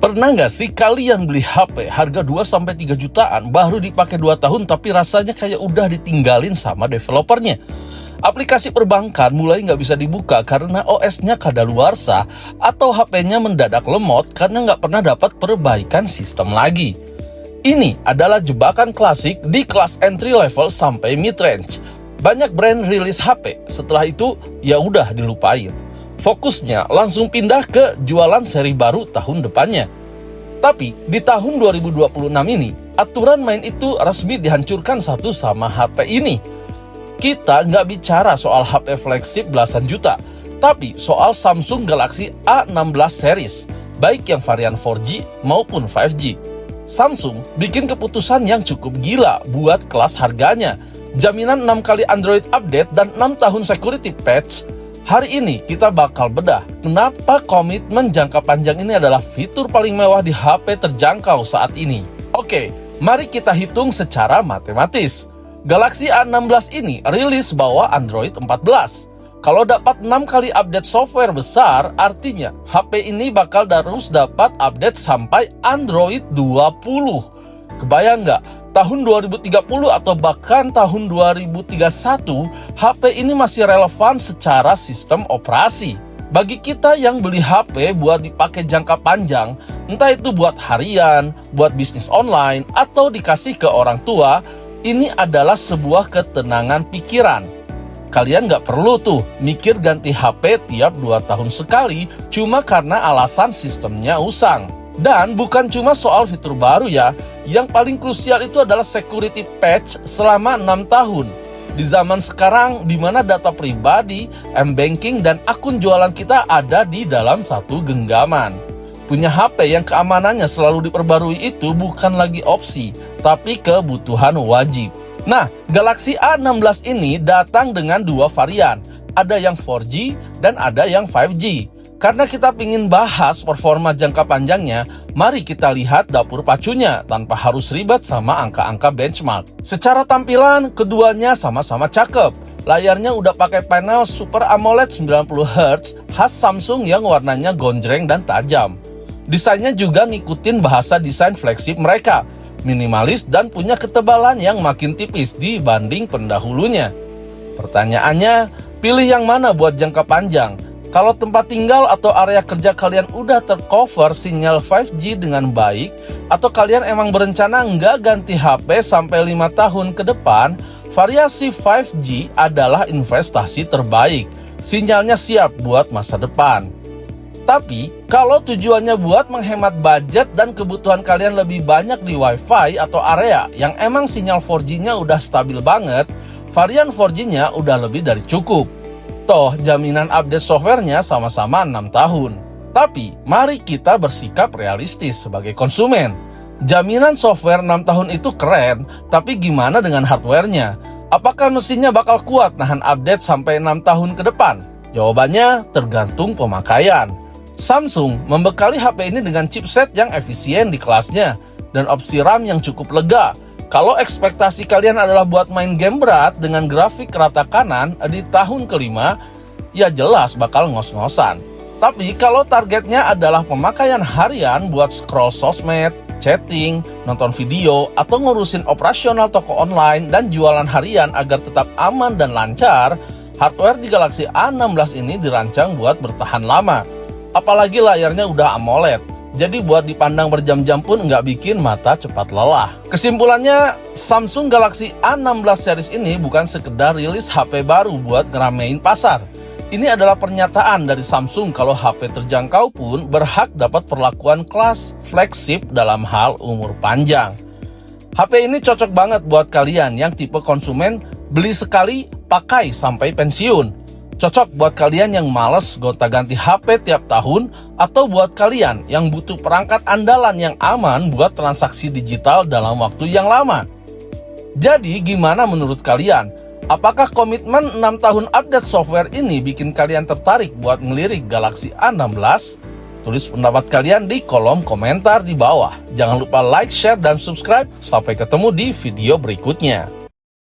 Pernah nggak sih kalian beli HP harga 2-3 jutaan baru dipakai 2 tahun tapi rasanya kayak udah ditinggalin sama developernya? Aplikasi perbankan mulai nggak bisa dibuka karena OS-nya kadaluarsa atau HP-nya mendadak lemot karena nggak pernah dapat perbaikan sistem lagi. Ini adalah jebakan klasik di kelas entry level sampai mid-range. Banyak brand rilis HP, setelah itu ya udah dilupain. Fokusnya langsung pindah ke jualan seri baru tahun depannya. Tapi di tahun 2026 ini, aturan main itu resmi dihancurkan satu sama HP ini. Kita nggak bicara soal HP flagship belasan juta, tapi soal Samsung Galaxy A16 series, baik yang varian 4G maupun 5G. Samsung bikin keputusan yang cukup gila buat kelas harganya. Jaminan 6 kali Android update dan 6 tahun security patch. Hari ini kita bakal bedah kenapa komitmen jangka panjang ini adalah fitur paling mewah di HP terjangkau saat ini. Oke, mari kita hitung secara matematis. Galaxy A16 ini rilis bawa Android 14. Kalau dapat 6 kali update software besar, artinya HP ini bakal terus dapat update sampai Android 20. Kebayang nggak? Tahun 2030 atau bahkan tahun 2031, HP ini masih relevan secara sistem operasi. Bagi kita yang beli HP buat dipakai jangka panjang, entah itu buat harian, buat bisnis online, atau dikasih ke orang tua, ini adalah sebuah ketenangan pikiran. Kalian nggak perlu tuh mikir ganti HP tiap 2 tahun sekali cuma karena alasan sistemnya usang. Dan bukan cuma soal fitur baru ya, yang paling krusial itu adalah security patch selama 6 tahun. Di zaman sekarang di mana data pribadi, m-banking, dan akun jualan kita ada di dalam satu genggaman. Punya HP yang keamanannya selalu diperbarui itu bukan lagi opsi, tapi kebutuhan wajib. Nah, Galaxy A16 ini datang dengan 2 varian, ada yang 4G dan ada yang 5G. Karena kita ingin bahas performa jangka panjangnya, mari kita lihat dapur pacunya tanpa harus ribet sama angka-angka benchmark. Secara tampilan, keduanya sama-sama cakep. Layarnya udah pakai panel Super AMOLED 90Hz khas Samsung yang warnanya gonjreng dan tajam. Desainnya juga ngikutin bahasa desain flagship mereka, minimalis dan punya ketebalan yang makin tipis dibanding pendahulunya. Pertanyaannya, pilih yang mana buat jangka panjang? Kalau tempat tinggal atau area kerja kalian udah tercover sinyal 5G dengan baik, atau kalian emang berencana nggak ganti HP sampai 5 tahun ke depan, variasi 5G adalah investasi terbaik. Sinyalnya siap buat masa depan. Tapi, kalau tujuannya buat menghemat budget dan kebutuhan kalian lebih banyak di Wi-Fi atau area yang emang sinyal 4G-nya udah stabil banget, varian 4G-nya udah lebih dari cukup. Toh, jaminan update softwarenya sama-sama 6 tahun. Tapi, mari kita bersikap realistis sebagai konsumen. Jaminan software 6 tahun itu keren, tapi gimana dengan hardwarenya? Apakah mesinnya bakal kuat nahan update sampai 6 tahun ke depan? Jawabannya tergantung pemakaian. Samsung membekali HP ini dengan chipset yang efisien di kelasnya dan opsi RAM yang cukup lega. Kalau ekspektasi kalian adalah buat main game berat dengan grafik rata kanan di tahun kelima, ya jelas bakal ngos-ngosan. Tapi kalau targetnya adalah pemakaian harian buat scroll sosmed, chatting, nonton video, atau ngurusin operasional toko online dan jualan harian agar tetap aman dan lancar, hardware di Galaxy A16 ini dirancang buat bertahan lama. Apalagi layarnya udah AMOLED. Jadi buat dipandang berjam-jam pun nggak bikin mata cepat lelah. Kesimpulannya, Samsung Galaxy A16 series ini bukan sekedar rilis HP baru buat ngeramein pasar. Ini adalah pernyataan dari Samsung kalau HP terjangkau pun berhak dapat perlakuan kelas flagship dalam hal umur panjang. HP ini cocok banget buat kalian yang tipe konsumen beli sekali, pakai sampai pensiun. Cocok buat kalian yang males gonta-ganti HP tiap tahun, atau buat kalian yang butuh perangkat andalan yang aman buat transaksi digital dalam waktu yang lama. Jadi gimana menurut kalian? Apakah komitmen 6 tahun update software ini bikin kalian tertarik buat ngelirik Galaxy A16? Tulis pendapat kalian di kolom komentar di bawah. Jangan lupa like, share, dan subscribe. Sampai ketemu di video berikutnya.